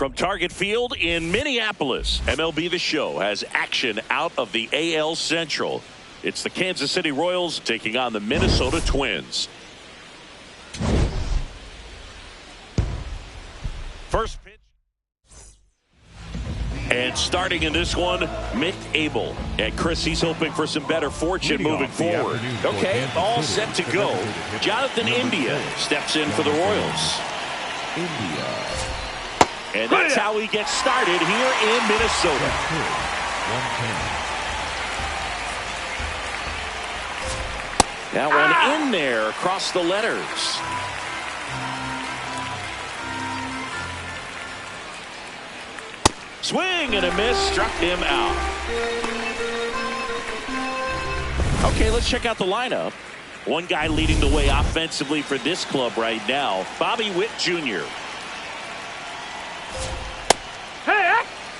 From Target Field in Minneapolis, MLB The Show has action out of the AL Central. It's the Kansas City Royals taking on the Minnesota Twins. First pitch. And starting in this one, Mick Abel. And Chris, he's hoping for some better fortune moving forward. Okay, all set to go. Jonathan India steps in for the Royals. And that's how he gets started here in Minnesota. That one in there across the letters. Swing and a miss, struck him out. Okay, let's check out the lineup. One guy leading the way offensively for this club right now, Bobby Witt Jr.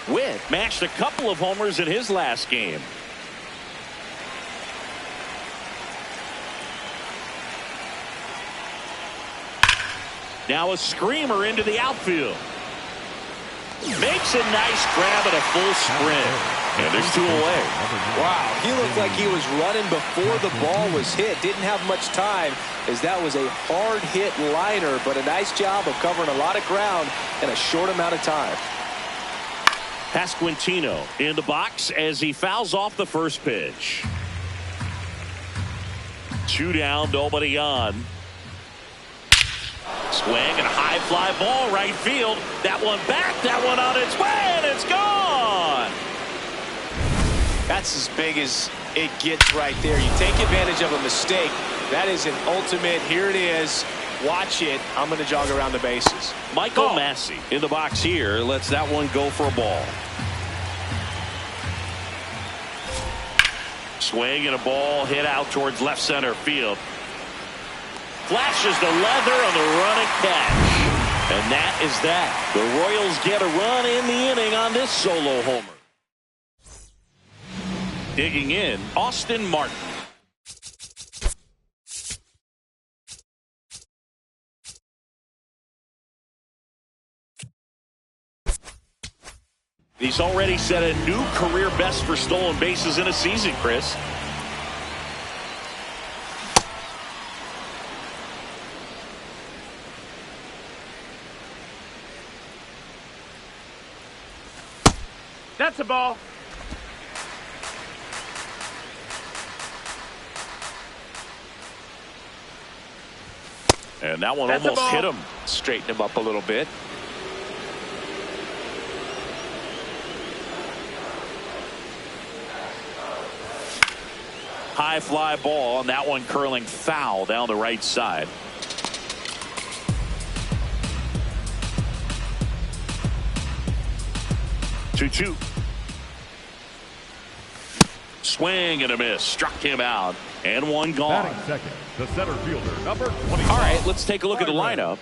Witt matched a couple of homers in his last game. Now a screamer into the outfield. Makes a nice grab at a full sprint. And there's two away. Wow, he looked like he was running before the ball was hit. Didn't have much time, as that was a hard hit liner, but a nice job of covering a lot of ground in a short amount of time. Pasquantino in the box as he fouls off the first pitch. 2 down, nobody on. Swing and a high fly ball right field. That one back, that one on its way, and it's gone. That's as big as it gets right there. You take advantage of a mistake. That is an ultimate. Here it is. Watch it. I'm going to jog around the bases. Michael Massey in the box here lets that one go for a ball. Swing and a ball hit out towards left center field. Flashes the leather on the running catch. And that is that. The Royals get a run in the inning on this solo homer. Digging in, Austin Martin. He's already set a new career best for stolen bases in a season, Chris. That's a ball. And that one almost hit him. Straighten him up a little bit. High fly ball, and that one curling foul down the right side. Two. Swing and a miss. Struck him out. And one gone. Batting second, the center fielder, number 25. All right, let's take a look at the lineup.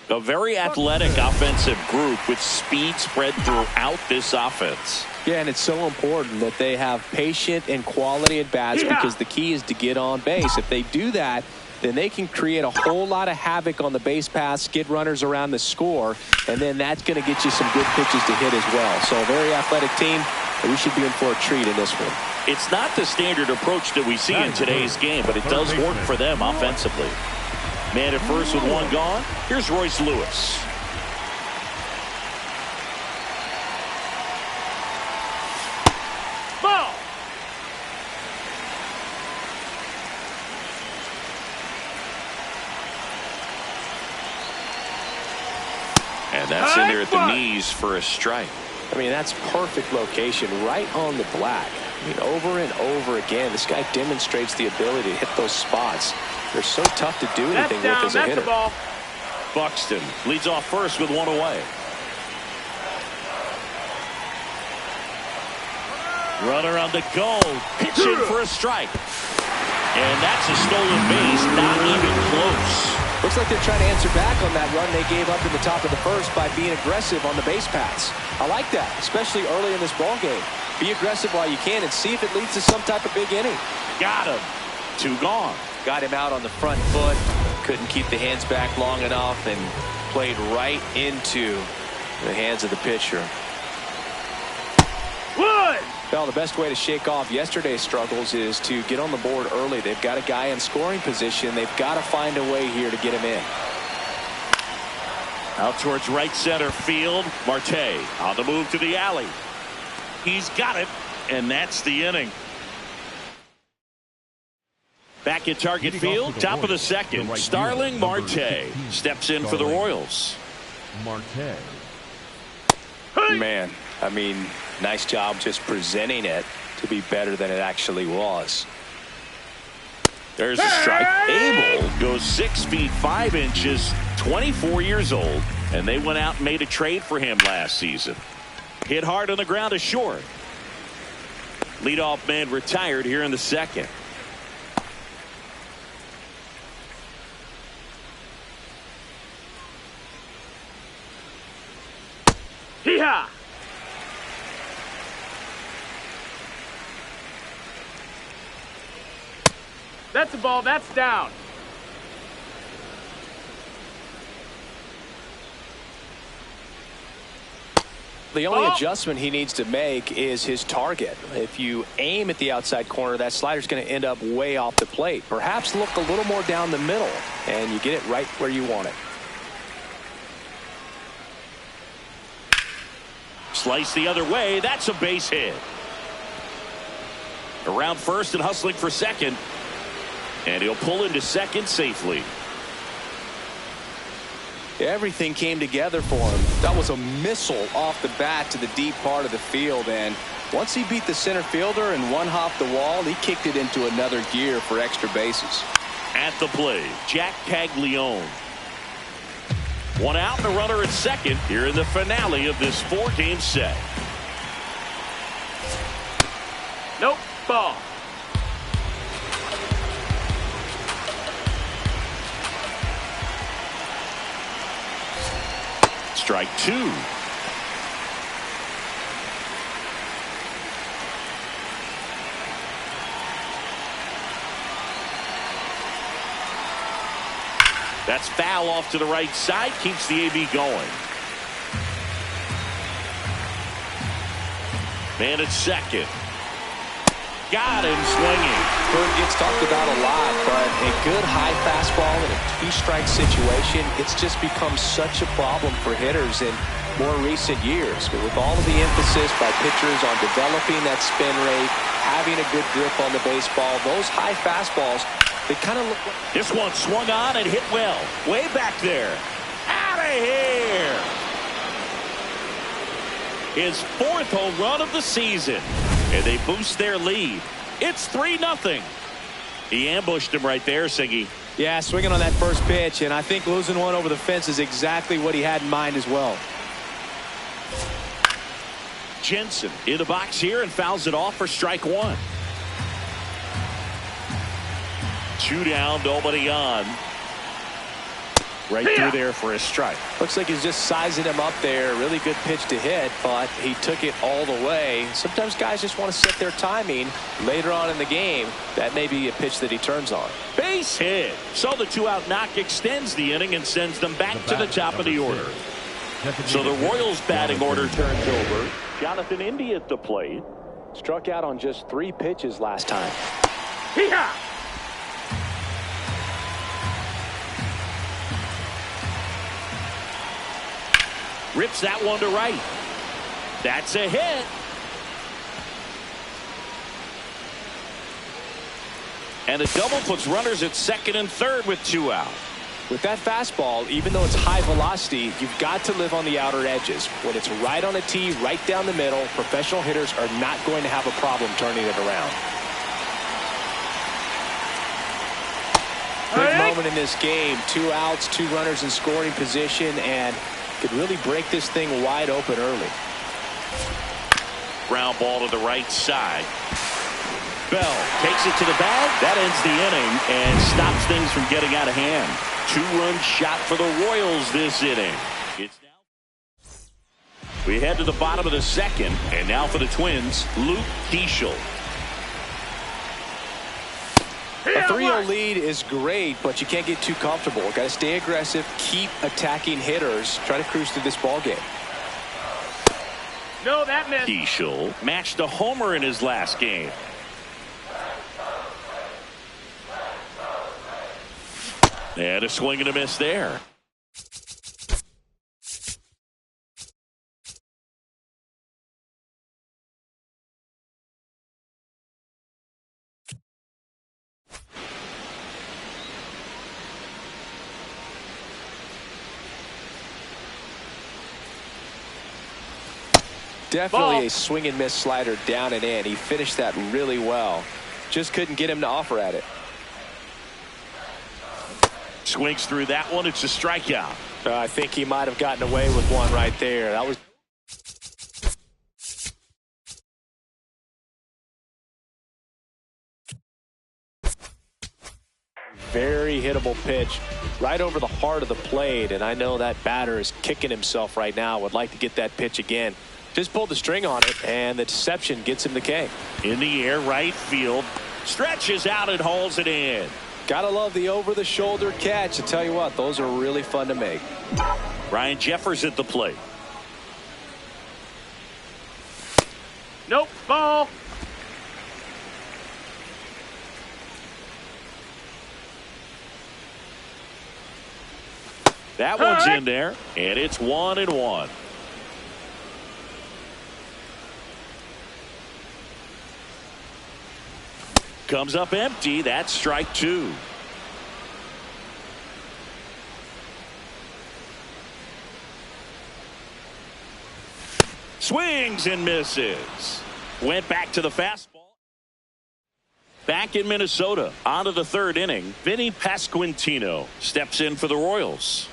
A very athletic offensive group with speed spread throughout this offense. Yeah, and it's so important that they have patient and quality at bats because the key is to get on base. If they do that, then they can create a whole lot of havoc on the base paths, skid runners around the score, and then that's going to get you some good pitches to hit as well. So a very athletic team, we should be in for a treat in this one. It's not the standard approach that we see in today's game, but it does work for them offensively. Man at first with one gone. Here's Royce Lewis. Ball. And that's in there at the knees for a strike. I mean, that's perfect location right on the black. I mean, over and over again, this guy demonstrates the ability to hit those spots. They're so tough to do anything with as a hitter. Ball. Buxton leads off first with one away. Runner on the go, pitching for a strike. And that's a stolen base, not even close. Looks like they're trying to answer back on that run they gave up in the top of the first by being aggressive on the base paths. I like that, especially early in this ball game. Be aggressive while you can and see if it leads to some type of big inning. Got him. 2 gone. Got him out on the front foot. Couldn't keep the hands back long enough and played right into the hands of the pitcher. Wood! Well, the best way to shake off yesterday's struggles is to get on the board early. They've got a guy in scoring position. They've got to find a way here to get him in. Out towards right center field. Marte on the move to the alley. He's got it, and that's the inning. Back at Target Field, top of the second. Starling Marte steps in for the Royals. Marte. Man, I mean, nice job just presenting it to be better than it actually was. There's a strike. Abel goes 6 feet 5 inches, 24 years old, and they went out and made a trade for him last season. Hit hard on the ground to short. Leadoff man retired here in the second. Hee-haw! That's a ball. That's down. The only adjustment he needs to make is his target. If you aim at the outside corner, that slider's going to end up way off the plate. Perhaps look a little more down the middle, and you get it right where you want it. Slice the other way. That's a base hit. Around first and hustling for second. And he'll pull into second safely. Everything came together for him. That was a missile off the bat to the deep part of the field. And once he beat the center fielder and one-hopped the wall, he kicked it into another gear for extra bases. At the plate, Jack Caglione. One out and a runner at second here in the finale of this 4-game set. Nope. Ball. Strike 2. That's foul off to the right side. Keeps the AB going. Man at second. Got him swinging. Bird gets talked about a lot, but a good high fastball in a 2-strike situation, it's just become such a problem for hitters in more recent years. But with all of the emphasis by pitchers on developing that spin rate, having a good grip on the baseball, those high fastballs, they kind of look like... This one swung on and hit well. Way back there. Out of here. His 4th home run of the season. And they boost their lead. It's 3-0. He ambushed him right there, Siggy. Yeah, swinging on that first pitch, and I think losing one over the fence is exactly what he had in mind as well. Jensen in the box here and fouls it off for strike 1. 2 down, nobody on. Right through there for a strike. Looks like he's just sizing him up there. Really good pitch to hit, but he took it all the way. Sometimes guys just want to set their timing later on in the game. That may be a pitch that he turns on. Base hit. So the 2-out knock extends the inning and sends them back to the top of the order. So the Royals batting order turns over. Jonathan Indy at the plate. Struck out on just 3 pitches last time. Hee-haw! Rips that one to right. That's a hit. And a double puts runners at second and third with 2 out. With that fastball, even though it's high velocity, you've got to live on the outer edges. When it's right on a tee, right down the middle, professional hitters are not going to have a problem turning it around. Big moment in this game. 2 outs, 2 runners in scoring position, and could really break this thing wide open early. Ground ball to the right side. Bell takes it to the bag. That ends the inning and stops things from getting out of hand. 2-run shot for the Royals this inning. It's now. We head to the bottom of the second, and now for the Twins, Luke Keeschel. A 3-0 lead is great, but you can't get too comfortable. Got to stay aggressive, keep attacking hitters, try to cruise through this ball game. No, that missed. Keishel matched a homer in his last game. And a swing and a miss there. Definitely Ball. a swing and miss slider down and in. He finished that really well. Just couldn't get him to offer at it. Swings through that one. It's a strikeout. I think he might have gotten away with one right there. That was very hittable pitch right over the heart of the plate, and I know that batter is kicking himself right now. Would like to get that pitch again. Just pulled the string on it, and the deception gets him the K. In the air, right field. Stretches out and hauls it in. Gotta love the over-the-shoulder catch. I tell you what, those are really fun to make. Ryan Jeffers at the plate. Nope, ball. That one's in there, and it's 1-1. Comes up empty. That's strike two. Swings and misses. Went back to the fastball. Back in Minnesota, on to the third inning. Vinny Pasquantino steps in for the Royals.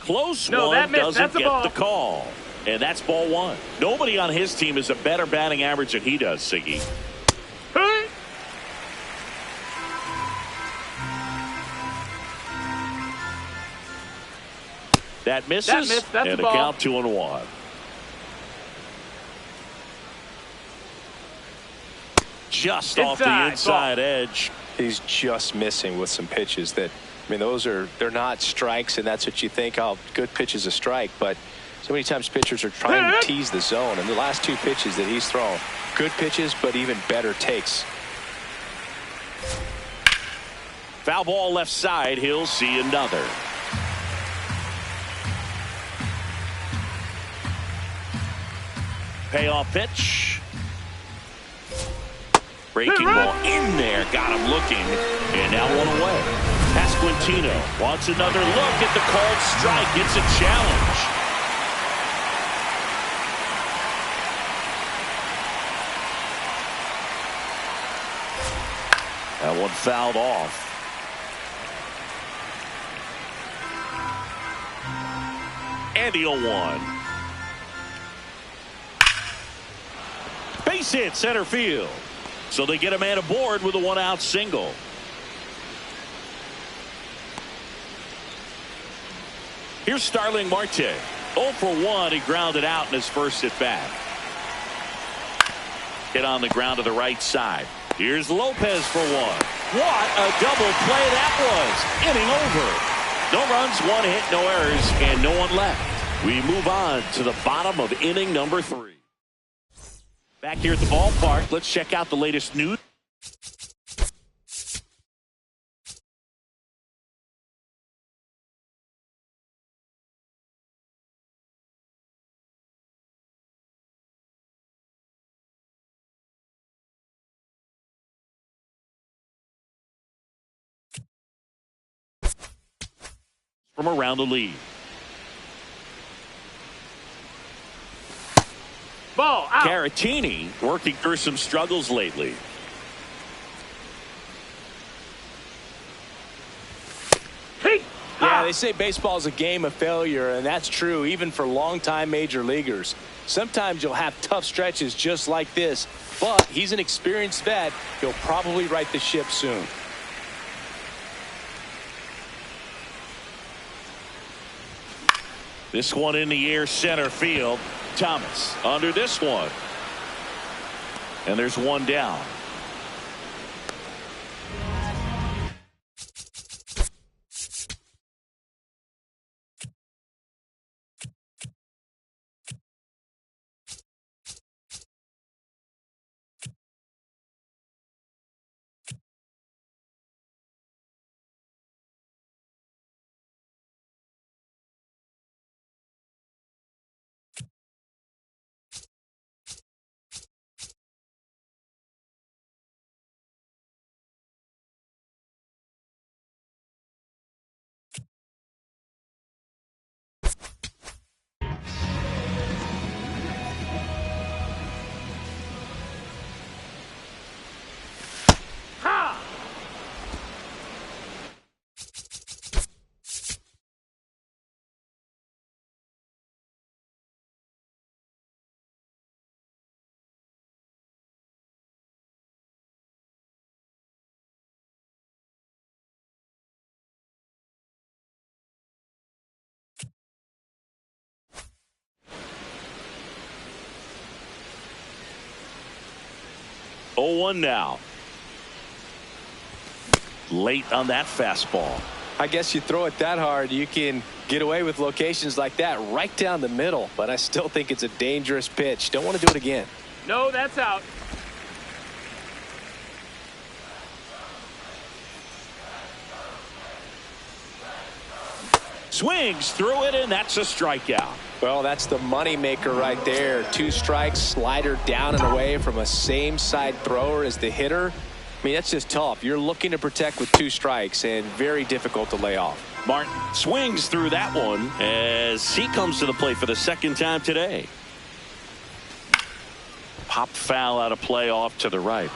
Close No, one, that missed. doesn't That's a get ball. the call. And that's ball one. Nobody on his team has a better batting average than he does, Siggy. Hey. That misses, That missed. That's and a a ball. count 2-1. Just off the inside edge. He's just missing with some pitches that, I mean, they're not strikes, and that's what you think, oh, good pitch is a strike, but so many times pitchers are trying to tease the zone, and the last two pitches that he's thrown, good pitches, but even better takes. Foul ball left side. He'll see another. Payoff pitch. Breaking ball in there. Got him looking. And now one away. Pasquantino wants another look at the called strike. It's a challenge. That one fouled off. And the 0-1. Base hit center field. So they get a man aboard with a one-out single. Here's Starling Marte. 0 for 1. He grounded out in his first at bat. Hit on the ground to the right side. Here's Lopez for one. What a double play that was. Inning over. No runs, one hit, no errors, and no one left. We move on to the bottom of inning number 3. Back here at the ballpark, let's check out the latest news. From around the league. Ball out. Caratini working through some struggles lately. Hey. Yeah, they say baseball is a game of failure, and that's true even for longtime major leaguers. Sometimes you'll have tough stretches just like this, but he's an experienced vet. He'll probably right the ship soon. This one in the air center field. Thomas under this one. And there's one down. 0-1 now. Late on that fastball. I guess you throw it that hard, you can get away with locations like that right down the middle. But I still think it's a dangerous pitch. Don't want to do it again. No, that's out. Swings through it, and that's a strikeout. Well, that's the money maker right there. 2 strikes, slider down and away from a same side thrower as the hitter. I mean, that's just tough. You're looking to protect with 2 strikes and very difficult to lay off. Martin swings through that one as he comes to the plate for the second time today. Pop foul out of play off to the right.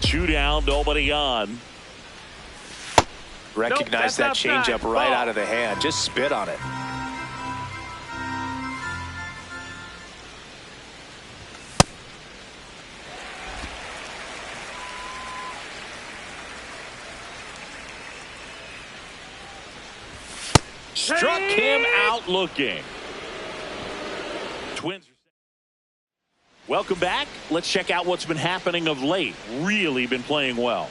Two down, nobody on. Recognize that changeup right out of the hand. Just spit on it. Struck him out looking. Twins. Welcome back. Let's check out what's been happening of late. Really been playing well.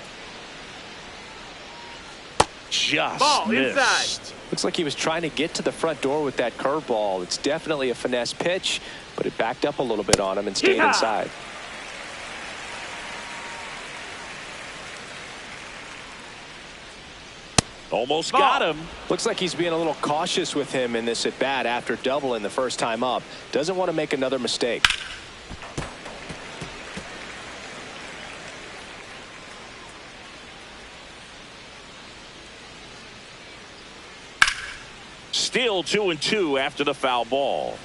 Just ball missed. Inside. Looks like he was trying to get to the front door with that curveball. It's definitely a finesse pitch, but it backed up a little bit on him and stayed inside. Almost got him. Looks like he's being a little cautious with him in this at bat after doubling the first time up. Doesn't want to make another mistake. Still 2-2 after the foul ball.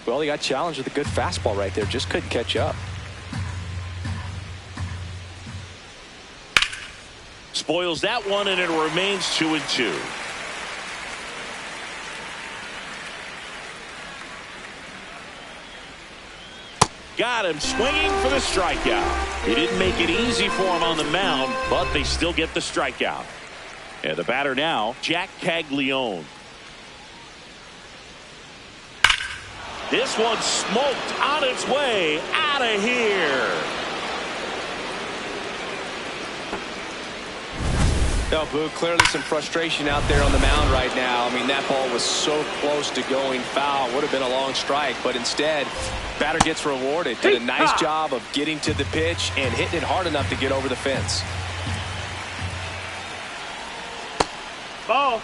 Well, he got challenged with a good fastball right there. Just couldn't catch up. Spoils that one, and it remains 2-2. Got him swinging for the strikeout. He didn't make it easy for him on the mound, but they still get the strikeout. And the batter now, Jack Caglione. This one smoked on its way out of here. No, Boo, clearly some frustration out there on the mound right now. I mean, that ball was so close to going foul. Would have been a long strike, but instead, batter gets rewarded. Did a nice job of getting to the pitch and hitting it hard enough to get over the fence. Ball.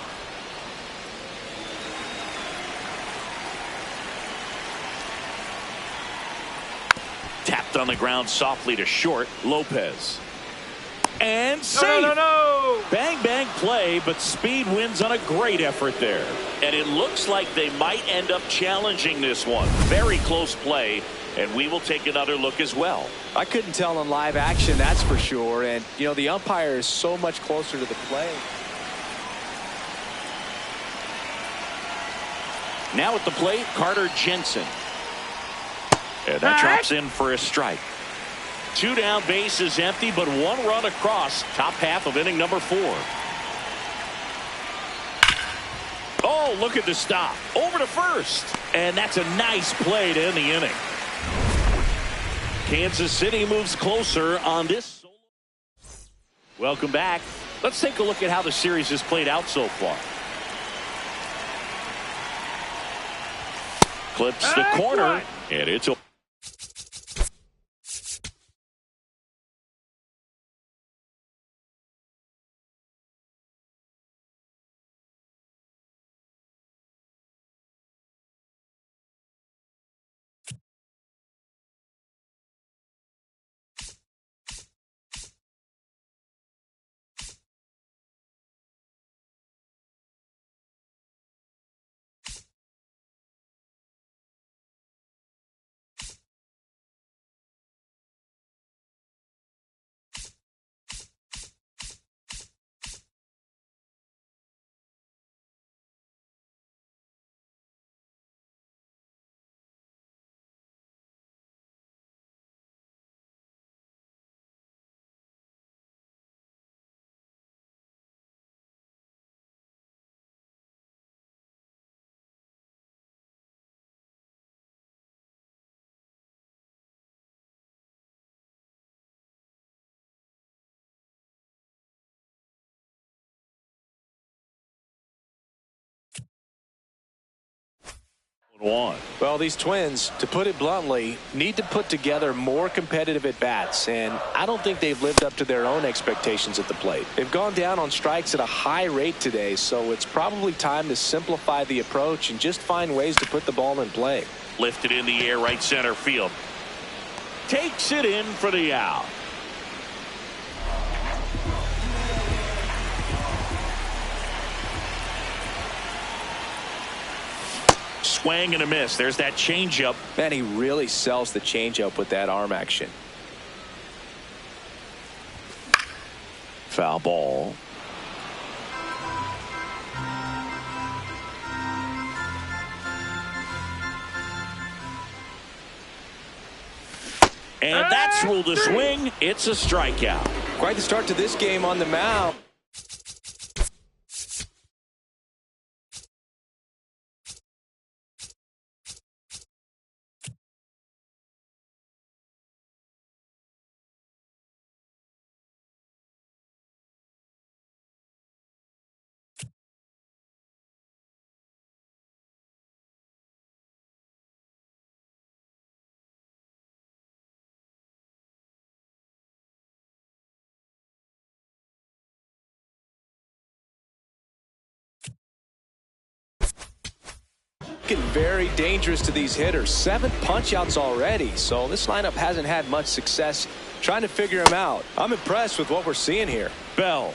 Tapped on the ground softly to short. Lopez. And safe. No. Bang, bang play, but speed wins on a great effort there. And it looks like they might end up challenging this one. Very close play, and we will take another look as well. I couldn't tell in live action, that's for sure. And, you know, the umpire is so much closer to the play. Now at the plate, Carter Jensen. And that drops in for a strike. 2 down, bases empty, but 1 run across. Top half of inning number 4. Oh, look at the stop. Over to first. And that's a nice play to end the inning. Kansas City moves closer on this. Welcome back. Let's take a look at how the series has played out so far. Clips the corner, and it's a one. Well, these Twins, to put it bluntly, need to put together more competitive at-bats, and I don't think they've lived up to their own expectations at the plate. They've gone down on strikes at a high rate today, so it's probably time to simplify the approach and just find ways to put the ball in play. Lifted in the air, right center field. Takes it in for the out. Swing and a miss. There's that changeup. Man, he really sells the changeup with that arm action. Foul ball. And that's ruled a swing. It's a strikeout. Quite the start to this game on the mound. Looking very dangerous to these hitters. 7 punch-outs already, so this lineup hasn't had much success trying to figure them out. I'm impressed with what we're seeing here. Bell.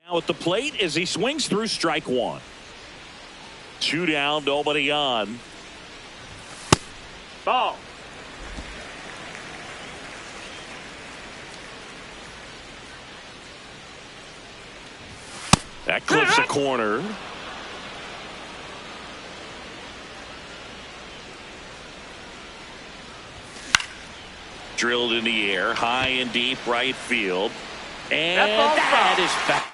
Now at the plate as he swings through strike one. 2 down, nobody on. Ball. That clips a corner. Drilled in the air, high and deep right field. And that is back.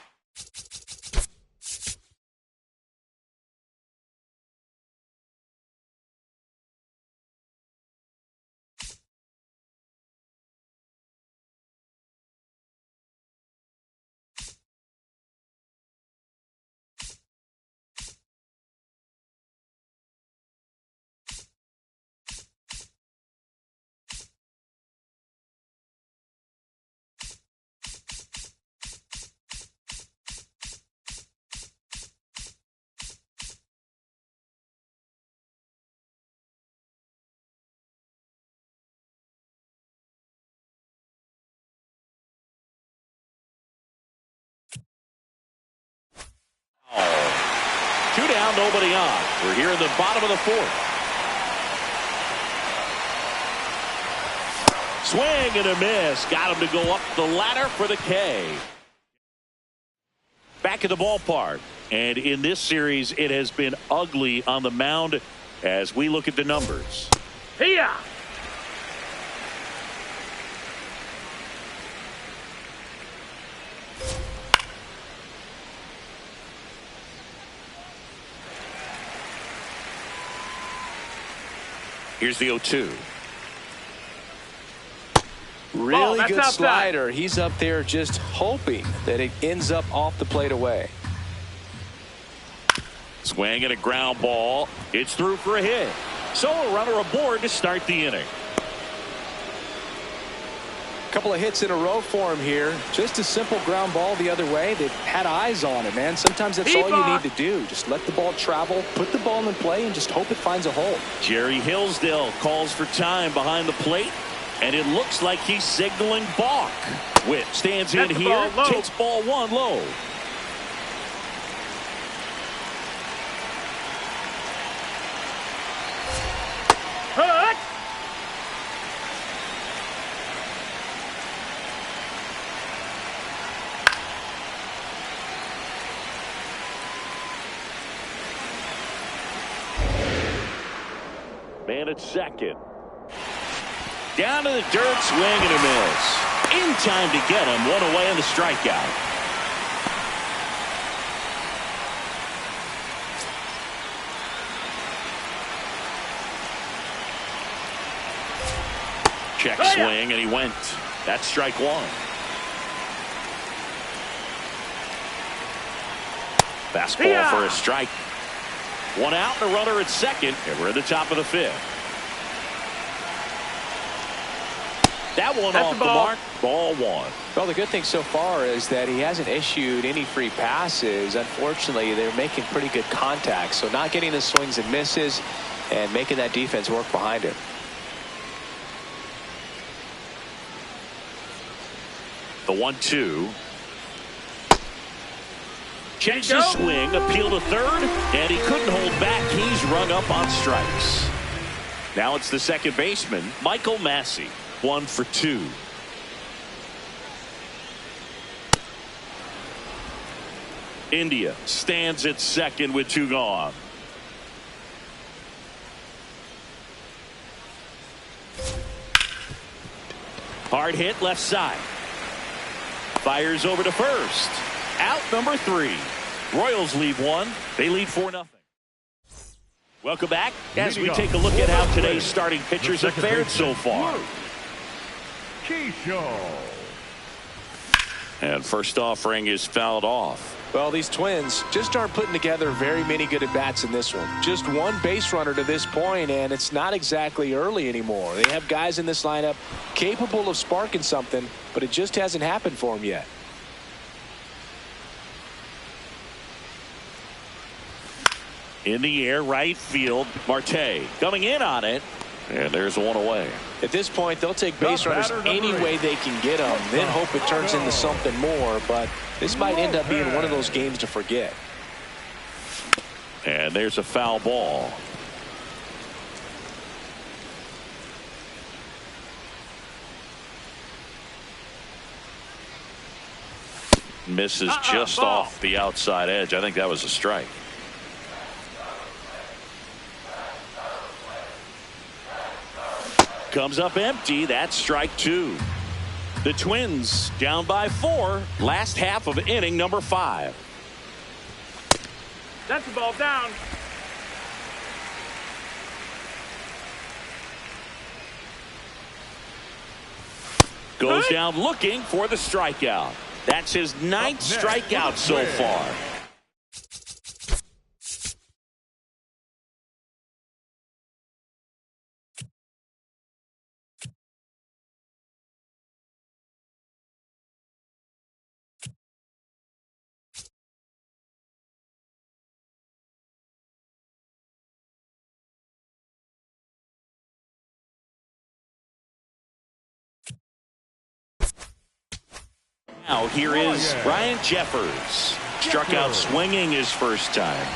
Oh. 2 down, nobody on. We're here in the bottom of the fourth. Swing and a miss. Got him to go up the ladder for the K. Back at the ballpark. And in this series, it has been ugly on the mound as we look at the numbers. Here. Here's the 0-2. Really good outside. slider. He's up there just hoping that it ends up off the plate away. Swing and a ground ball. It's through for a hit. So a runner aboard to start the inning. Couple of hits in a row for him here. Just a simple ground ball the other way. They've had eyes on it, man. Sometimes that's all you need to do. Just let the ball travel, put the ball in play, and just hope it finds a hole. Jerry Hillsdale calls for time behind the plate, and it looks like he's signaling balk. Witt stands in here, takes ball one low. Hut. Man at second. Down to the dirt, swing and a miss. In time to get him, one away on the strikeout. Check swing and he went. That's strike one. Fastball for a strike. One out and a runner at second, and we're at the top of the fifth. That one off the mark. Ball one. Well, the good thing so far is that he hasn't issued any free passes. Unfortunately, they're making pretty good contact, so not getting the swings and misses and making that defense work behind him. The 1-2. Checks his swing, appeal to third, and he couldn't hold back. He's rung up on strikes. Now it's the second baseman, Michael Massey. 1 for 2. India stands at second with 2 gone. Hard hit left side. Fires over to first. Out number 3. Royals lead 1. They lead 4-0. Welcome back as we take a look at how today's starting pitchers have fared so far. And first offering is fouled off. Well, these Twins just aren't putting together very many good at-bats in this one. Just one base runner to this point, and it's not exactly early anymore. They have guys in this lineup capable of sparking something, but it just hasn't happened for them yet. In the air, right field, Marte coming in on it. And there's one away. At this point, they'll take base runners any way they can get them, then hope it turns into something more. But this might end up being one of those games to forget. And there's a foul ball. Misses just off the outside edge. I think that was a strike. Comes up empty. That's strike 2. The Twins down by 4. Last half of inning number 5. That's the ball down. Goes down looking for the strikeout. That's his 9th strikeout so far. Now here is Ryan Jeffers. Struck out swinging his first time.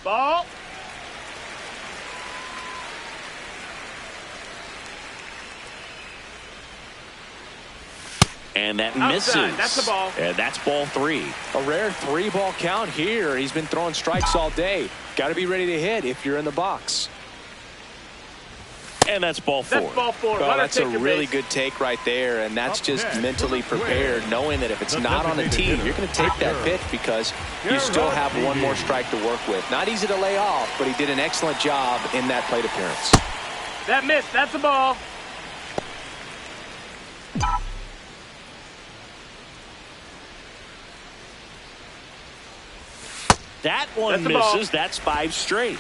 Ball. And that misses. Outside. That's the ball. And that's ball 3. A rare 3-ball count here. He's been throwing strikes all day. Got to be ready to hit if you're in the box. And that's ball 4. That's ball 4. Well, that's a really good take right there, and that's just mentally prepared, knowing that if it's not on the tee, you're going to take that pitch because you still have one more strike to work with. Not easy to lay off, but he did an excellent job in that plate appearance. That missed. That's the ball. That one misses. That's 5 straight.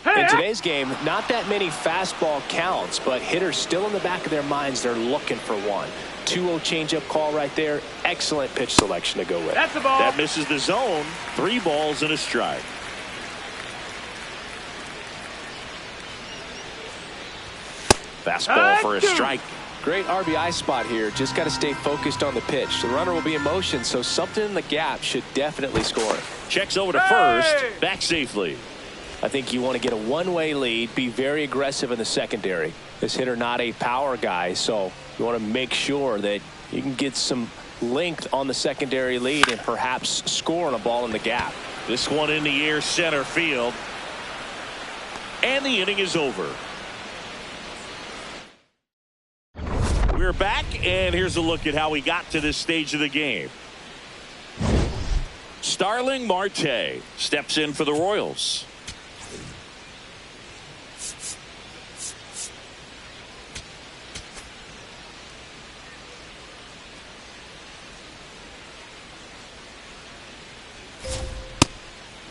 In today's game, not that many fastball counts, but hitters still in the back of their minds, they're looking for one. 2-0 changeup call right there. Excellent pitch selection to go with. That's the ball. That misses the zone. 3 balls and a strike. Fastball for a strike. Great RBI spot here. Just got to stay focused on the pitch. The runner will be in motion, so something in the gap should definitely score. Checks over to first. Back safely. I think you want to get a one-way lead, be very aggressive in the secondary. This hitter not a power guy, so you want to make sure that you can get some length on the secondary lead and perhaps score on a ball in the gap. This one in the air, center field. And the inning is over. We're back, and here's a look at how we got to this stage of the game. Starling Marte steps in for the Royals.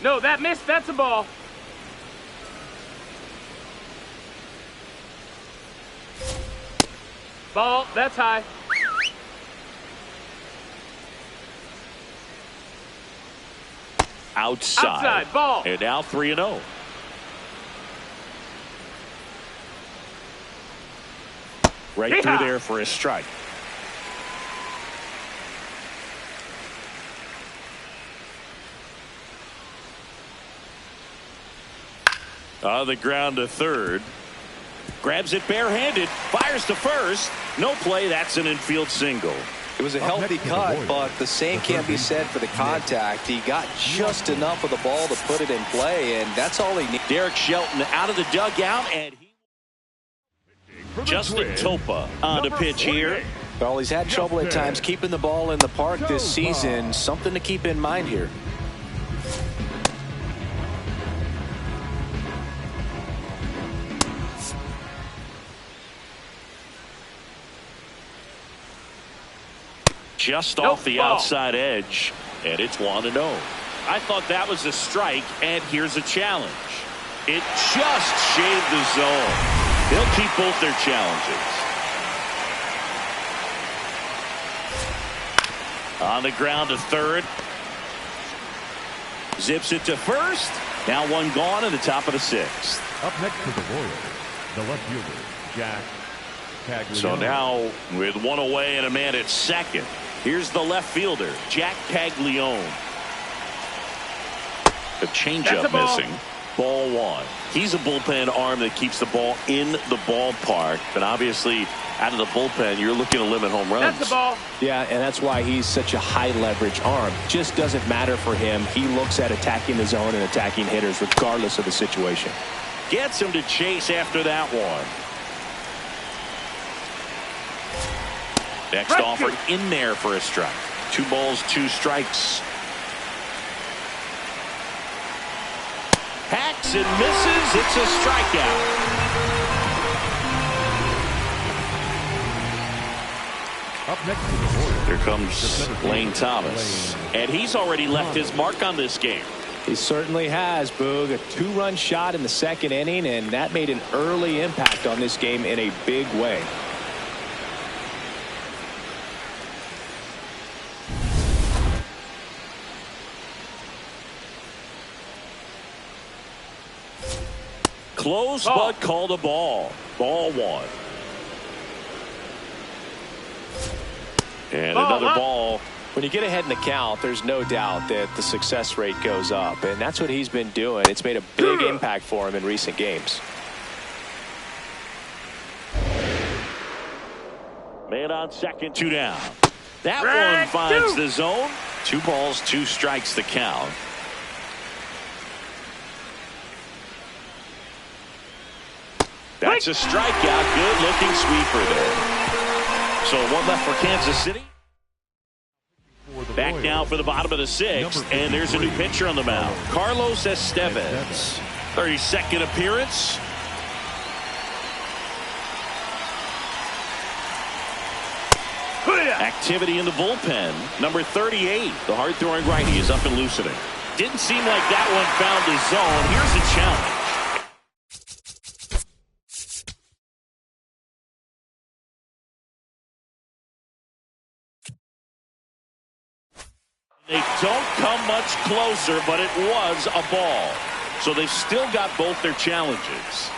No, that missed. That's a ball. Ball. That's high. Outside. Ball. And now 3-0. Right through there for a strike. On the ground to third. Grabs it barehanded. Fires to first. No play. That's an infield single. It was a healthy cut, but the same can't be said for the contact. He got just enough of the ball to put it in play, and that's all he needed. Derek Shelton out of the dugout, and Justin Topa on the pitch here. Well, he's had trouble at times keeping the ball in the park this season. Something to keep in mind here. just Nope, off the ball. outside edge, and it's 1-0. I thought that was a strike, and here's a challenge. It just shaved the zone. They'll keep both their challenges. On the ground to third. Zips it to first. Now one gone in the top of the sixth. Up next for the Royals, the left fielder, Jack Caglione. So now with one away and a man at second, here's the left fielder, Jack Caglione. The changeup missing. Ball one. He's a bullpen arm that keeps the ball in the ballpark, but obviously out of the bullpen you're looking to limit home runs. That's the ball. Yeah, and that's why he's such a high leverage arm. Just doesn't matter for him. He looks at attacking the zone and attacking hitters regardless of the situation. Gets him to chase after that one. Next offered in there for a strike. 2 balls, 2 strikes. Hacks and misses. It's a strikeout. Up next for the Royals, Here comes Lane Thomas. And he's already left his mark on this game. He certainly has, Boog. A 2-run shot in the second inning, and that made an early impact on this game in a big way. Close, but called a ball. Ball one. And another ball. When you get ahead in the count, there's no doubt that the success rate goes up, and that's what he's been doing. It's made a big impact for him in recent games. Man on second, 2 down. That one finds the zone. 2 balls, 2 strikes the count. That's a strikeout. Good looking sweeper there. So 1 left for Kansas City. Back now for the bottom of the 6th, and there's a new pitcher on the mound. Carlos Estevez. 32nd appearance. Activity in the bullpen. Number 38, the hard-throwing righty, is up and loosening. Didn't seem like that one found the zone. Here's a challenge. They don't come much closer, but it was a ball. So they've still got both their challenges.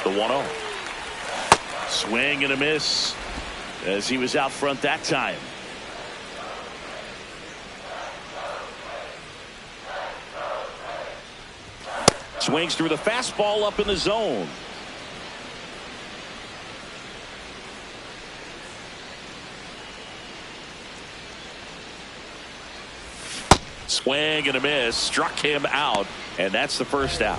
The 1-0. Swing and a miss as he was out front that time. Swings through the fastball up in the zone. Swing and a miss, struck him out, and that's the first out.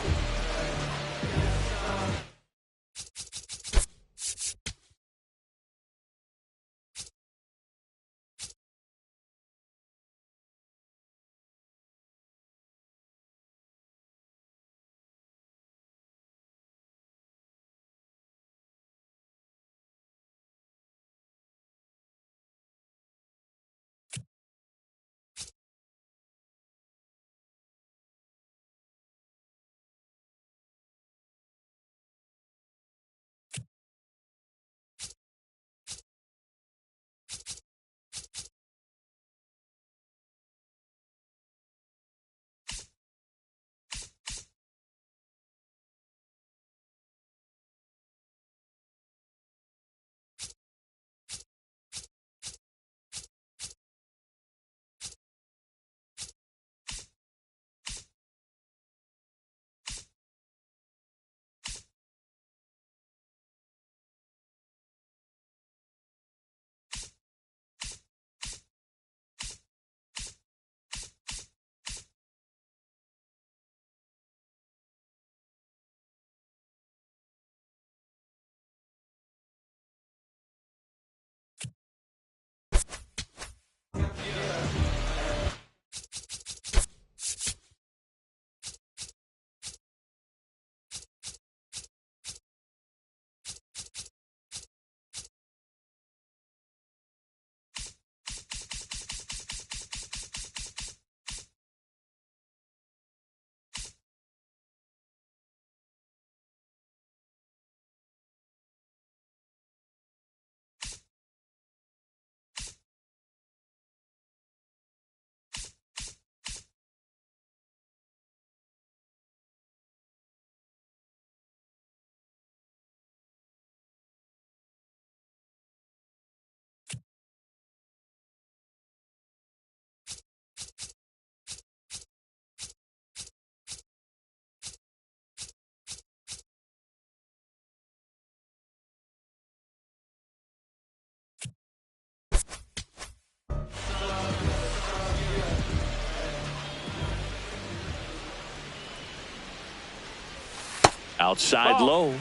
Outside low.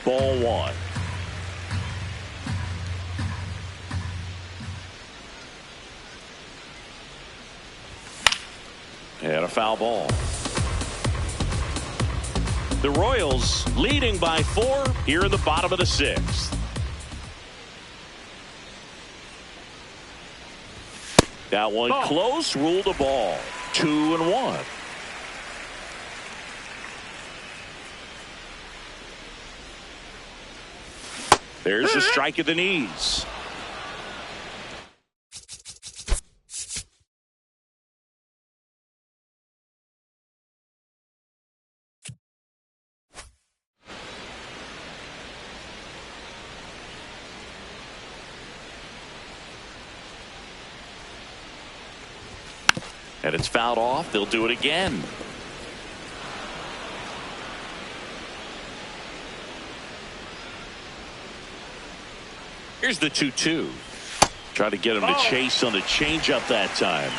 Ball one. And a foul ball. The Royals leading by 4 here in the bottom of the 6th. That one close, ruled a ball. 2-1. There's a strike at the knees. And it's fouled off. They'll do it again. Here's the 2-2. Try to get him to chase on the changeup that time.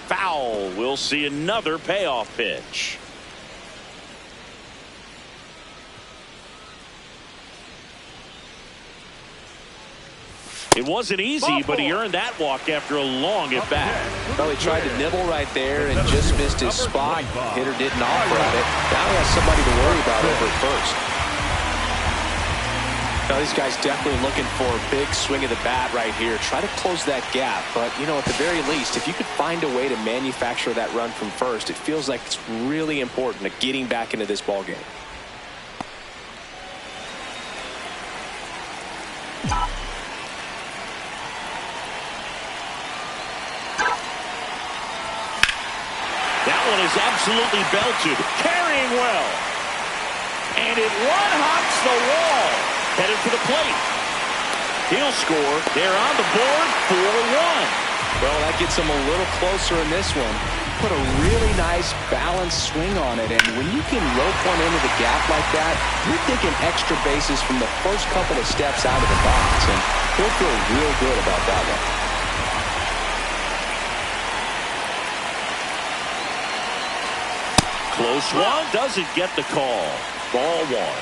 Foul. We'll see another payoff pitch. It wasn't easy, but he earned that walk after a long at bat. Well, he tried to nibble right there and just missed his spot. Hitter didn't offer at it. Now he has somebody to worry about over at first. Now, these guys definitely looking for a big swing of the bat right here. Try to close that gap. But, you know, at the very least, if you could find a way to manufacture that run from first, it feels like it's really important to getting back into this ball game. Is absolutely belted, carrying well, and it one-hops the wall, headed for the plate. He'll score. They're on the board, 4-1. Well, that gets him a little closer in this one. Put a really nice balanced swing on it, and when you can rope one into the gap like that, you're thinking extra bases from the first couple of steps out of the box, and he'll feel real good about that one. Close one, doesn't get the call. Ball one.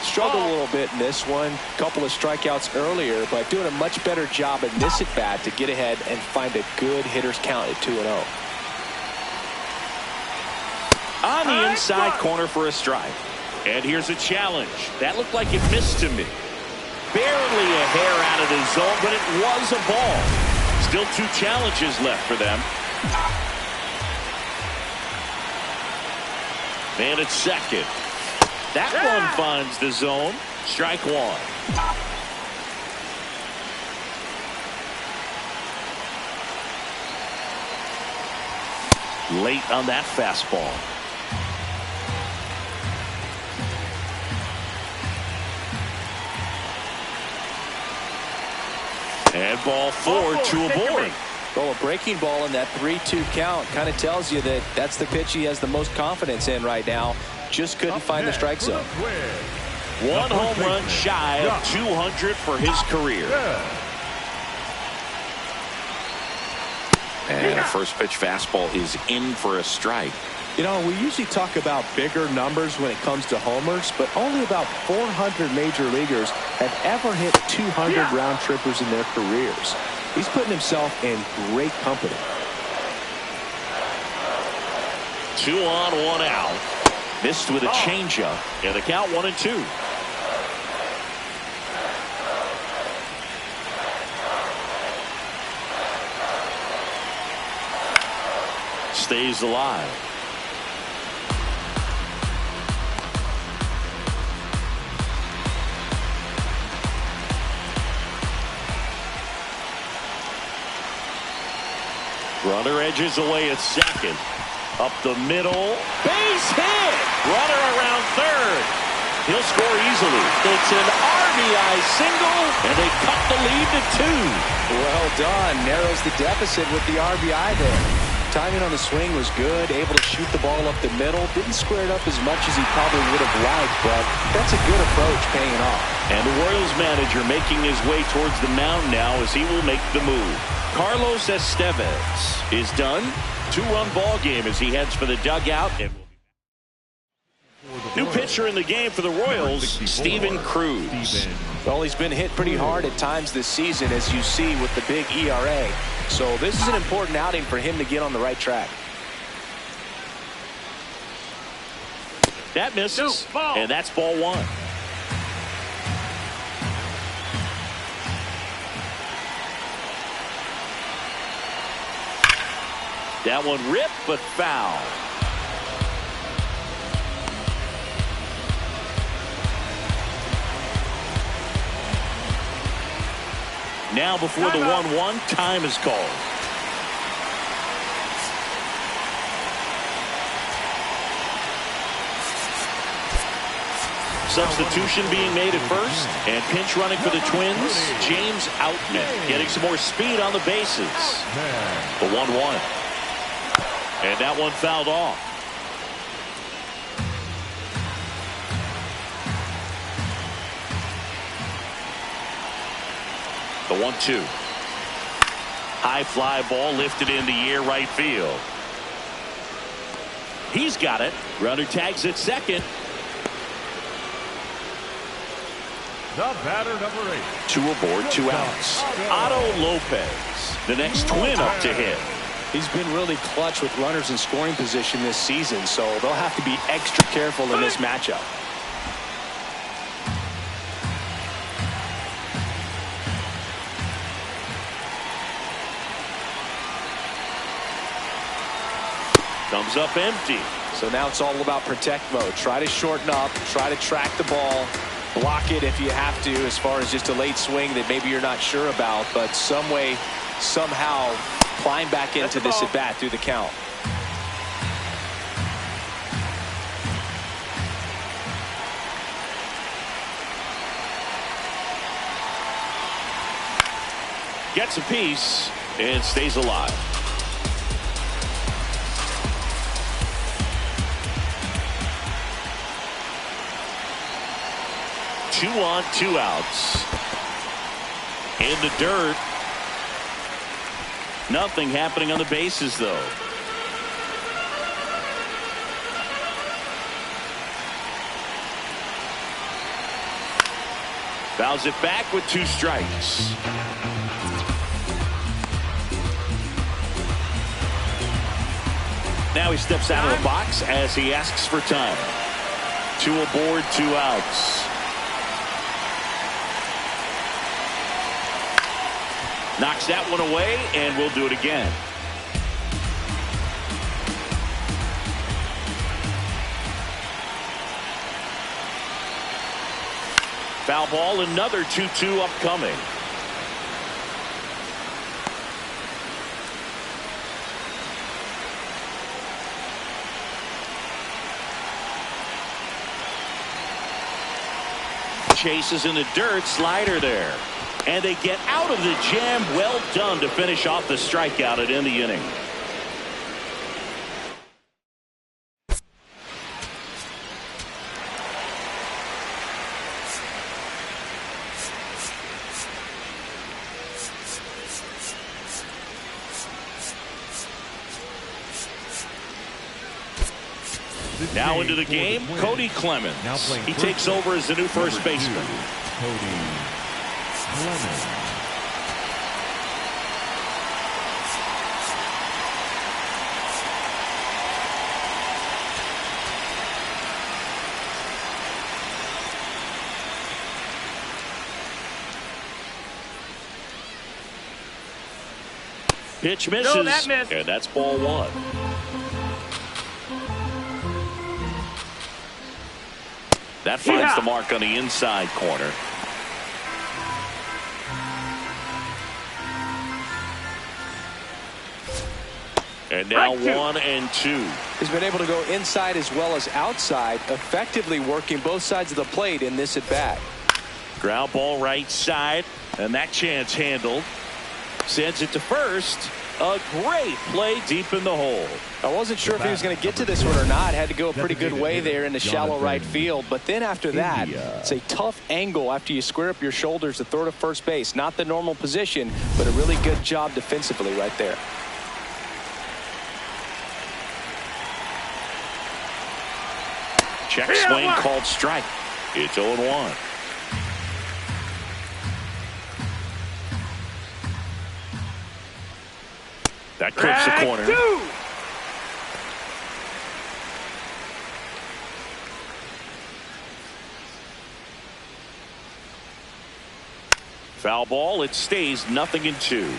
Struggled a little bit in this one. Couple of strikeouts earlier, but doing a much better job in this at bat to get ahead and find a good hitter's count at 2-0. On the inside corner for a strike. And here's a challenge. That looked like it missed to me. Barely a hair out of the zone, but it was a ball. Still 2 challenges left for them. And it's second. That one finds the zone. Strike one. Late on that fastball. And ball 4, 2 aboard. Well, a breaking ball in that 3-2 count kind of tells you that that's the pitch he has the most confidence in right now. Just couldn't find the strike zone. 1 home run shy of 200 for his career. And a first pitch fastball is in for a strike. You know, we usually talk about bigger numbers when it comes to homers, but only about 400 major leaguers have ever hit 200 round trippers in their careers. He's putting himself in great company. 2 on, 1 out. Missed with a changeup, and the count 1-2. Stays alive. Runner edges away at second. Up the middle. Base hit. Runner around third. He'll score easily. It's an RBI single, and they cut the lead to 2. Well done. Narrows the deficit with the RBI there. Timing on the swing was good, able to shoot the ball up the middle. Didn't square it up as much as he probably would have liked, but that's a good approach paying off. And the Royals manager making his way towards the mound now as he will make the move. Carlos Estevez is done. 2-run ball game as he heads for the dugout. And new pitcher in the game for the Royals, Steven Cruz. Well, he's been hit pretty hard at times this season, as you see with the big ERA. So this is an important outing for him to get on the right track. That misses, and that's ball one. That one ripped, but foul. Now before the 1-1, time is called. Substitution being made at first, and pinch running for the Twins, James Outman getting some more speed on the bases. The 1-1. And that one fouled off. The 1-2. High fly ball lifted in the air, right field. He's got it. Runner tags at second. The batter, number 8. 2 aboard, 2 outs. Otto Lopez, the next Twin up to hit. He's been really clutch with runners in scoring position this season, so they'll have to be extra careful in this matchup. Comes up empty. So now it's all about protect mode. Try to shorten up, try to track the ball, block it if you have to, as far as just a late swing that maybe you're not sure about, but some way, somehow climb back into this at bat through the count. Gets a piece and stays alive. Two on, 2 outs. In the dirt. Nothing happening on the bases, though. Fouls it back with 2 strikes. Now he steps out of the box as he asks for time. 2 aboard, 2 outs. Knocks that one away, and we'll do it again. Foul ball, another 2-2 upcoming. Chases in the dirt, slider there. And they get out of the jam. Well done to finish off the strikeout at end the inning. Now into the game, Cody Clemens. He takes over as the new first baseman. Cody Clemens. Pitch misses, no, that missed. And that's ball 1. That finds the mark on the inside corner. And now 1 and 2. He's been able to go inside as well as outside, effectively working both sides of the plate in this at bat. Ground ball right side, and that chance handled. Sends it to first. A great play deep in the hole. I wasn't sure if he was going to get to this one or not. Had to go a pretty good way there in the shallow right field. But then after that, it's a tough angle after you square up your shoulders to throw to first base. Not the normal position, but a really good job defensively right there. Check swing called strike. It's 0-1. That clips the corner. Foul ball. It stays 0-2.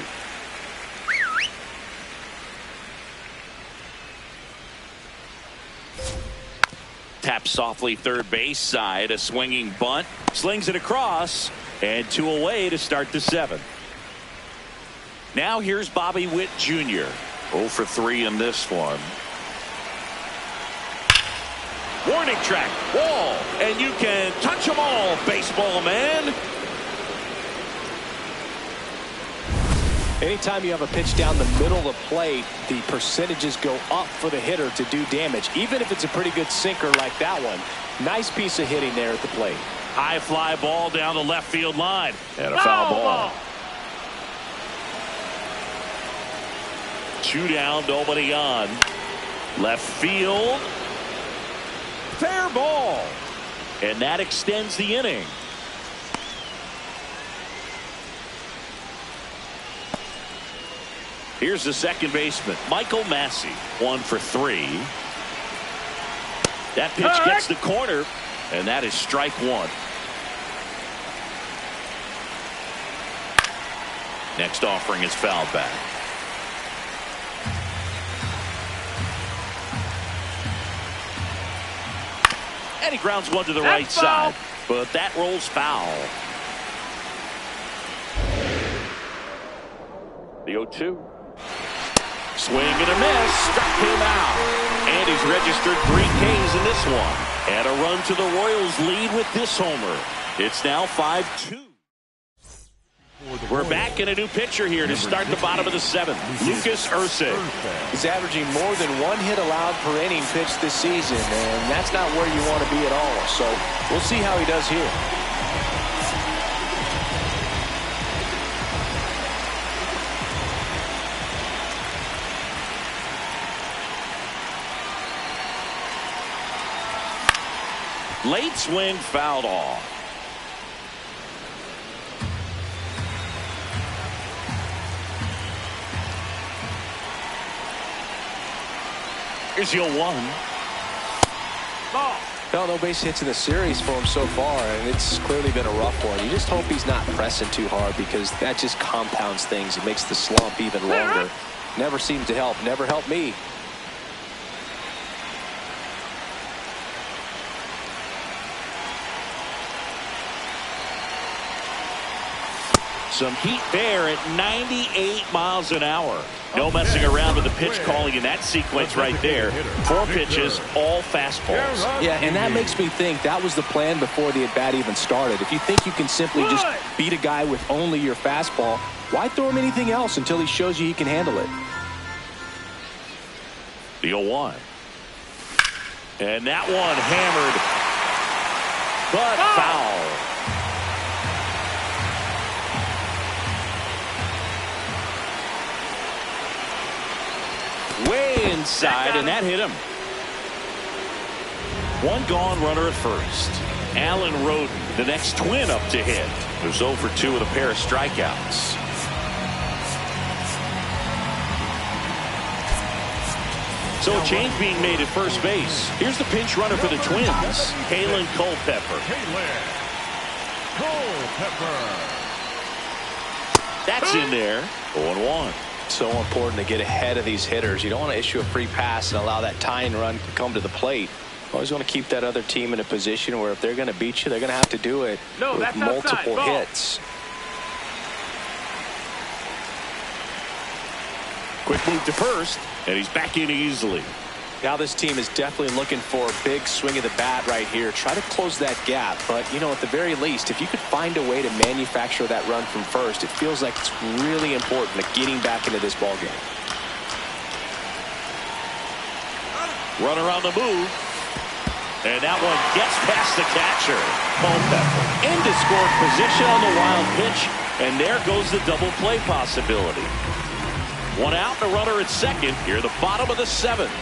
Taps softly third base side. A swinging bunt. Slings it across. And 2 away to start the 7th. Now here's Bobby Witt Jr. 0 for 3 in this one. Warning track. Wall. And you can touch them all, baseball man. Anytime you have a pitch down the middle of the plate, the percentages go up for the hitter to do damage, even if it's a pretty good sinker like that one. Nice piece of hitting there at the plate. High fly ball down the left field line. And a foul ball. 2 down, nobody on. Left field. Fair ball. And that extends the inning. Here's the second baseman, Michael Massey. 1 for 3. That pitch gets the corner, and that is strike 1. Next offering is fouled back. And he grounds one to the right side, but that rolls foul. The 0-2. Swing and a miss. Struck him out. And he's registered 3 Ks in this one. And a run to the Royals lead with this homer. It's now 5-2. We're back in a new pitcher here to start the bottom of the 7th. Lucas Ursig. He's averaging more than 1 hit allowed per inning pitched this season, and that's not where you want to be at all. So we'll see how he does here. Late swing fouled off. Here's the 0-1. Ball. Well, no base hits in the series for him so far, and it's clearly been a rough one. You just hope he's not pressing too hard, because that just compounds things. It makes the slump even longer. Never seems to help. Never helped me. Some heat there at 98 miles an hour. No messing around with the pitch calling in that sequence right there. 4 pitches, all fastballs. Yeah, and that makes me think that was the plan before the at-bat even started. If you think you can simply just beat a guy with only your fastball, why throw him anything else until he shows you he can handle it? The 0-1. And that one hammered, but foul. Way inside, and that hit him. 1 gone, runner at first. Alan Roden, the next twin up to hit. There's 0 for 2 with a pair of strikeouts. So a change being made at first base. Here's the pinch runner for the Twins, Kalen Culpepper. That's in there. 0-1. So important to get ahead of these hitters. You don't want to issue a free pass and allow that tying run to come to the plate. You always want to keep that other team in a position where if they're going to beat you, they're going to have to do it with multiple hits. Quick move to first, and he's back in easily. Now this team is definitely looking for a big swing of the bat right here. Try to close that gap. But, you know, at the very least, if you could find a way to manufacture that run from first, it feels like it's really important to getting back into this ballgame. Runner on the move. And that one gets past the catcher. Culpepper into scoring position on the wild pitch. And there goes the double play possibility. One out, the runner at second. Here, the bottom of the seventh.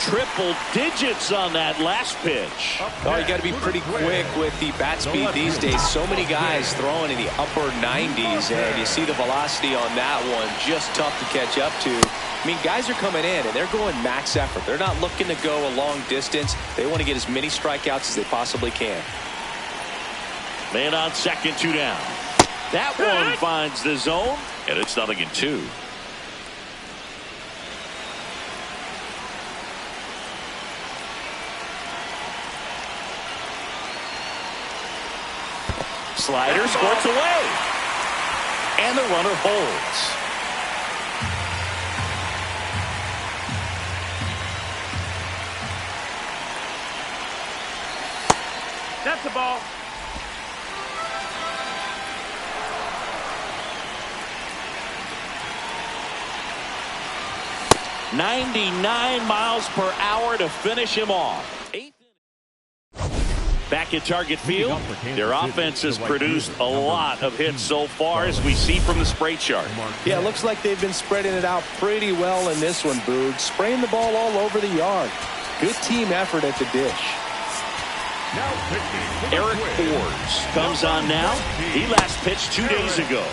Triple digits on that last pitch. Oh, you got to be pretty quick with the bat speed these days. So many guys throwing in the upper 90s, and you see the velocity on that one. Just tough to catch up to. I mean, guys are coming in, and they're going max effort. They're not looking to go a long distance. They want to get as many strikeouts as they possibly can. Man on second, 2 down. That one finds the zone, and it's 0-2. Slider squirts away. And the runner holds. That's the ball. .99 miles per hour to finish him off. Back at Target Field, their offense has produced a lot of hits so far, as we see from the spray chart. Yeah, it looks like they've been spreading it out pretty well in this one, Boog. Spraying the ball all over the yard. Good team effort at the dish. Eric Forbes comes on now. He last pitched 2 days ago.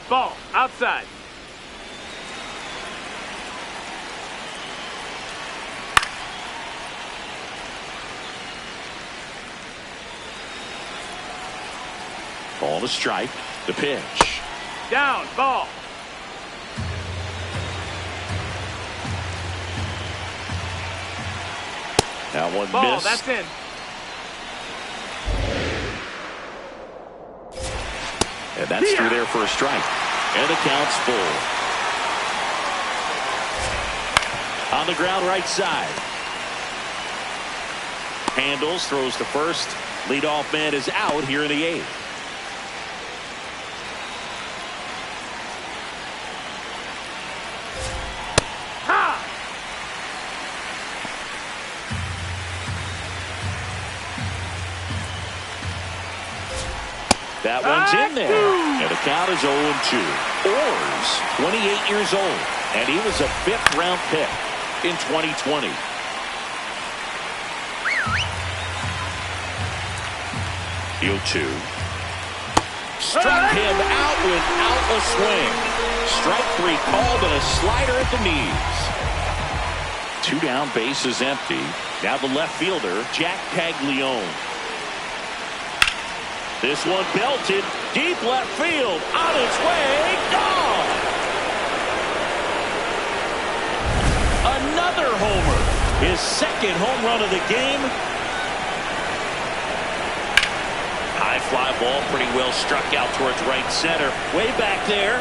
Ball outside. Ball to strike. The pitch. Down. Ball. That one Ball. missed. That's in. And that's through there for a strike. And the count's full. On the ground right side. Handles, throws to first. Leadoff man is out here in the 8th. That one's in there. And the count is 0-2. Orrs, 28 years old. And he was a 5th-round pick in 2020. Deal 2. Struck him out without a swing. Strike 3 called and a slider at the knees. 2 down, base is empty. Now the left fielder, Jack Paglione. This one belted deep left field, on its way, gone. Another homer, his 2nd home run of the game. High fly ball, pretty well struck out towards right center, way back there,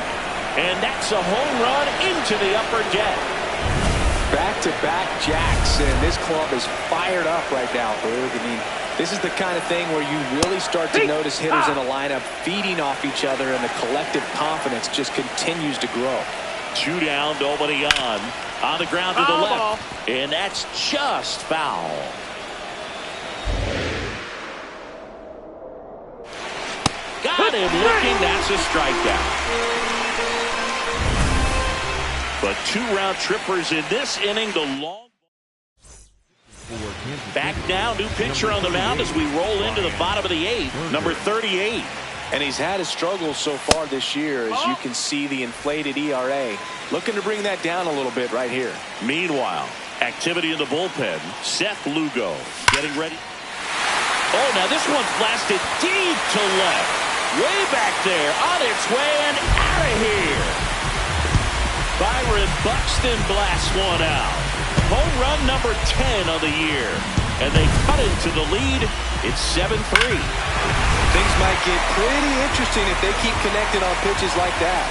and that's a home run into the upper deck. Back-to-back jacks, and this club is fired up right now, Boog. I mean, this is the kind of thing where you really start to notice hitters in a lineup feeding off each other, and the collective confidence just continues to grow. 2 down, nobody on the ground to the left, and that's just foul. Got him looking, that's a strikeout. But 2 round trippers in this inning, the long. Back now, new pitcher on the mound as we roll into the bottom of the 8th, number 38. And he's had his struggles so far this year, as you can see the inflated ERA. Looking to bring that down a little bit right here. Meanwhile, activity in the bullpen. Seth Lugo getting ready. Oh, now this one's blasted deep to left. way back there, on its way and out of here. Byron Buxton blasts one out. Home run number 10 of the year. And they cut into the lead. It's 7-3. Things might get pretty interesting if they keep connected on pitches like that.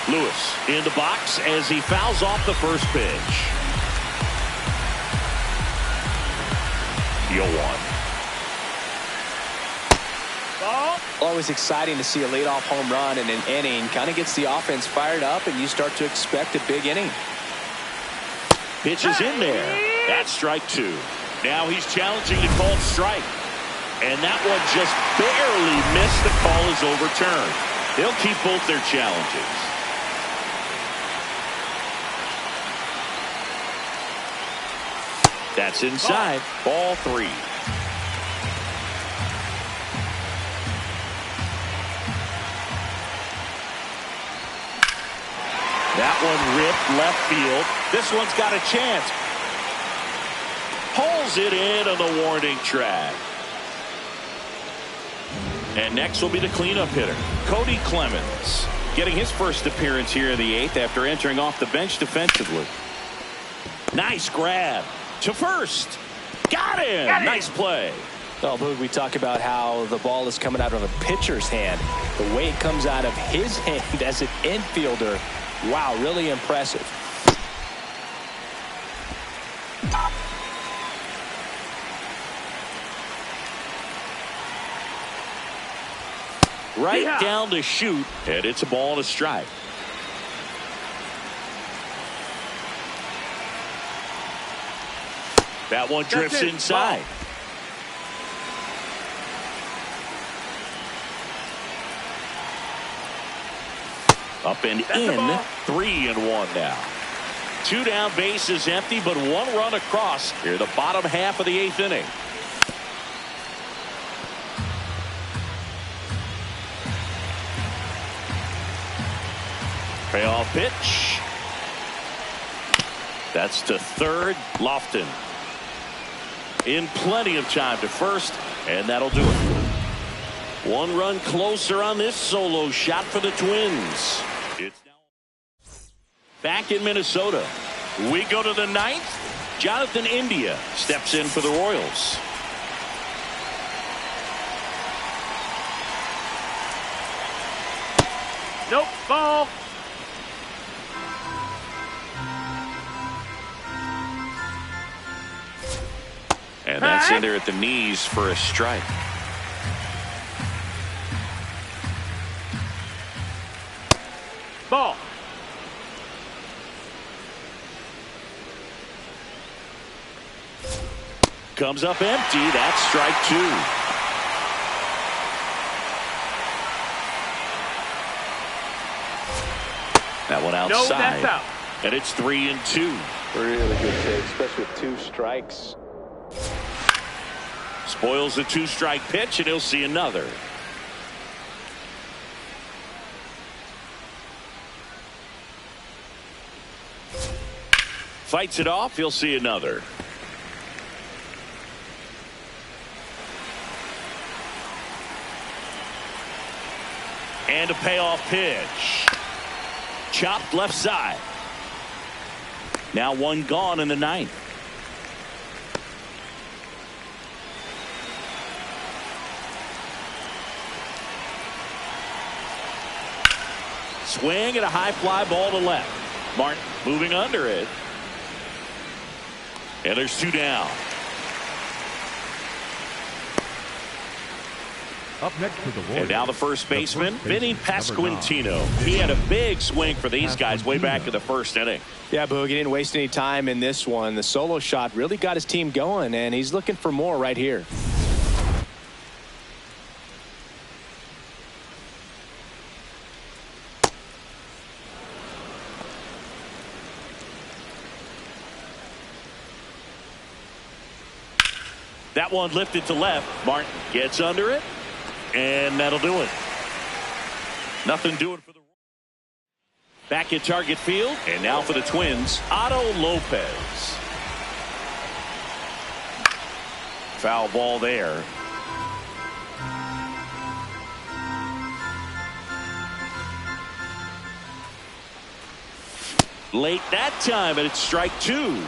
Lewis in the box as he fouls off the first pitch. 0-1. Ball. Always exciting to see a leadoff home run in an inning. Kind of gets the offense fired up, and you start to expect a big inning. Pitch is in there. That's strike 2. Now he's challenging the called strike. And that one just barely missed. The call is overturned. They'll keep both their challenges. That's inside. Ball 3. That one ripped left field. This one's got a chance. Pulls it in on the warning track. And next will be the cleanup hitter, Cody Clemens, getting his first appearance here in the 8th after entering off the bench defensively. Nice grab to first. Got him. Nice play. Well, Boog, we talk about how the ball is coming out of a pitcher's hand. The way it comes out of his hand as an infielder, wow, really impressive. Right down to shoot, and it's a ball and a strike. That one drifts inside. Up and in, 3-1 now. 2 down, bases empty, but 1 run across here, the bottom half of the 8th inning. Payoff pitch. That's to third. Lofton in plenty of time to first, and that'll do it. 1 run closer on this solo shot for the Twins. It's now back in Minnesota. We go to the 9th. Jonathan India steps in for the Royals. Nope. Ball. And that's in there at the knees for a strike. Ball. Comes up empty. That's strike 2. That one outside. No, that's out. And it's 3-2. Really good take, especially with 2 strikes. Spoils the 2-strike pitch, and he'll see another. Fights it off. He'll see another. And a payoff pitch. Chopped left side. Now 1 gone in the 9th. Swing and a high fly ball to left. Martin moving under it. And there's 2 down. Up next for the Royals. And now the first baseman, Vinny Pasquantino. He had a big swing for these guys way back in the 1st inning. Yeah, Boog, he didn't waste any time in this one. The solo shot really got his team going, and he's looking for more right here. That one lifted to left. Martin gets under it, and that'll do it. Nothing doing for the back at target field, and now for the Twins, Otto Lopez. Foul ball there. Late that time, and it's strike two.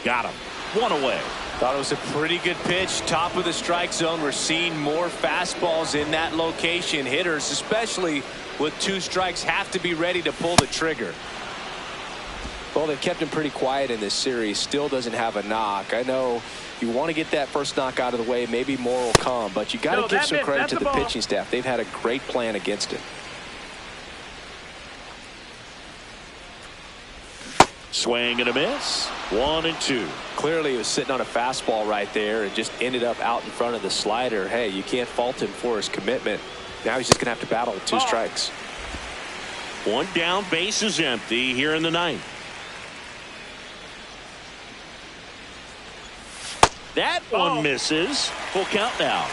Got him. One away. Thought it was a pretty good pitch. Top of the strike zone. We're seeing more fastballs in that location. Hitters, especially with 2 strikes, have to be ready to pull the trigger. Well, they've kept him pretty quiet in this series. Still doesn't have a knock. I know you want to get that first knock out of the way. Maybe more will come, but you got to give some credit to the pitching staff. They've had a great plan against it. Swing and a miss. 1-2. Clearly he was sitting on a fastball right there and just ended up out in front of the slider. Hey, you can't fault him for his commitment. Now he's just going to have to battle with 2 strikes. 1 down, base is empty here in the 9th. That one misses. Full count now.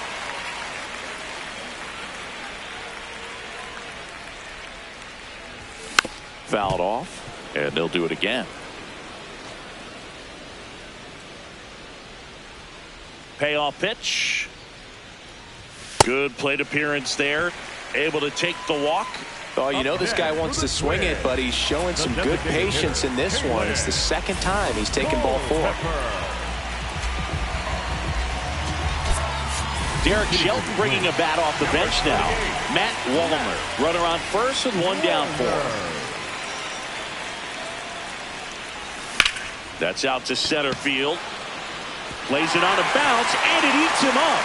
Fouled off, and they'll do it again. Payoff pitch. Good plate appearance there. Able to take the walk. Oh, you know this guy wants to swing it, but he's showing some good patience in this one. It's the second time he's taken ball 4. Derek Shelton bringing a bat off the bench now. Matt Wallner, runner on first and 1 down for him. That's out to center field. Plays it on a bounce, and it eats him up.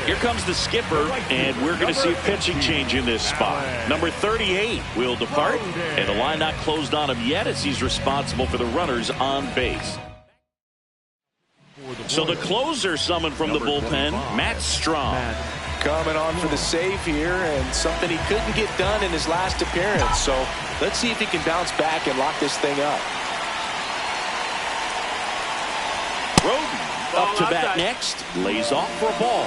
Here comes the skipper, and we're going to see a pitching change in this spot. Number 38 will depart, and the line not closed on him yet as he's responsible for the runners on base. So the closer summoned from the bullpen, Matt Strong. Coming on for the save here, and something he couldn't get done in his last appearance. So let's see if he can bounce back and lock this thing up. Roden up to bat next. Lays off for a ball.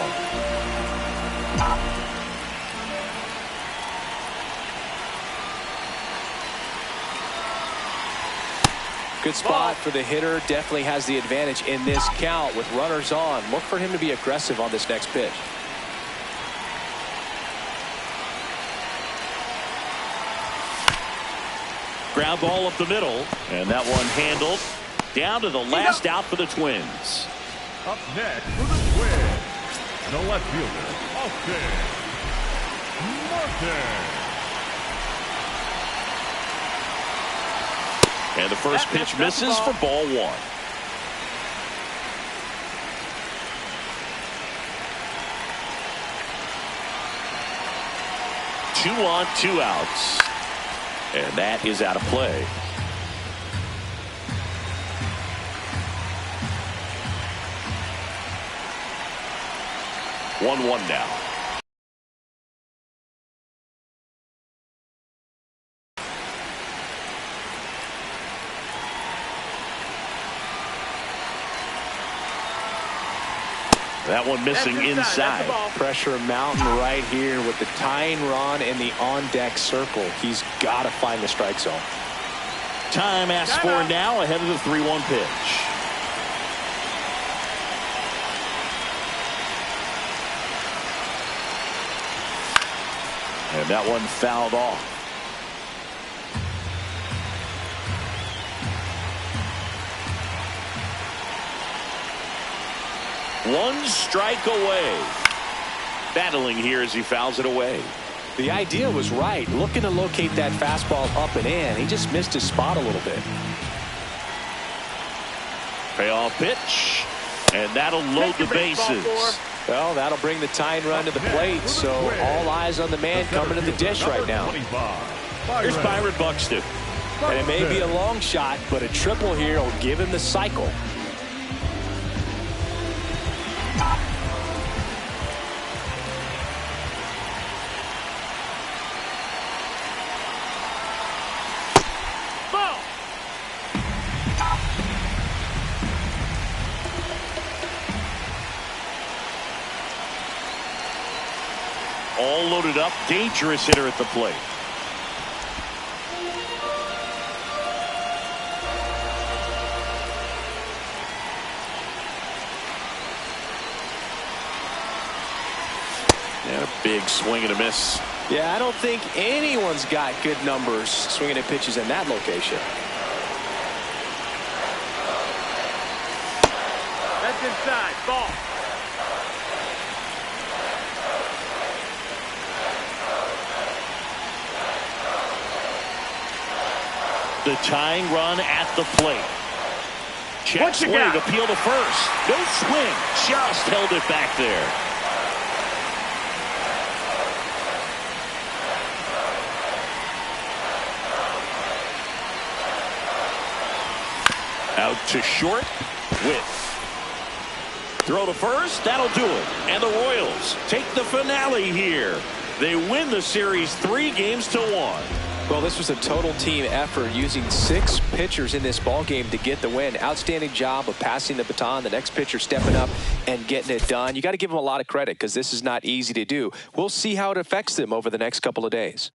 Good spot for the hitter. Definitely has the advantage in this count with runners on. Look for him to be aggressive on this next pitch. Ground ball up the middle, and that one handled. Down to the last out for the Twins. Up next for the Twins, the left fielder, Austin Martin. And the first pitch misses for ball 1. Two on, 2 outs. And that is out of play. One now. That one missing inside. Pressure mountain right here with the tying run in the on-deck circle. He's got to find the strike zone. Time asked for now ahead of the 3-1 pitch. And that one fouled off. One strike away. Battling here as he fouls it away. The idea was right. Looking to locate that fastball up and in. He just missed his spot a little bit. Payoff pitch. And that'll load the bases. Well, that'll bring the tying run to the plate. So all eyes on the man coming to the dish right now. Here's Byron Buxton. And it may be a long shot, but a triple here will give him the cycle. All loaded up, dangerous hitter at the plate. Big swing and a miss. Yeah, I don't think anyone's got good numbers swinging at pitches in that location. That's inside. Ball. The tying run at the plate. Check What you swing, got? appeal to first. No swing, just held it back there. Out to short, with. Throw to first, that'll do it. And the Royals take the finale here. They win the series 3-1. Well, this was a total team effort, using 6 pitchers in this ball game to get the win. Outstanding job of passing the baton, the next pitcher stepping up and getting it done. You got to give them a lot of credit because this is not easy to do. We'll see how it affects them over the next couple of days.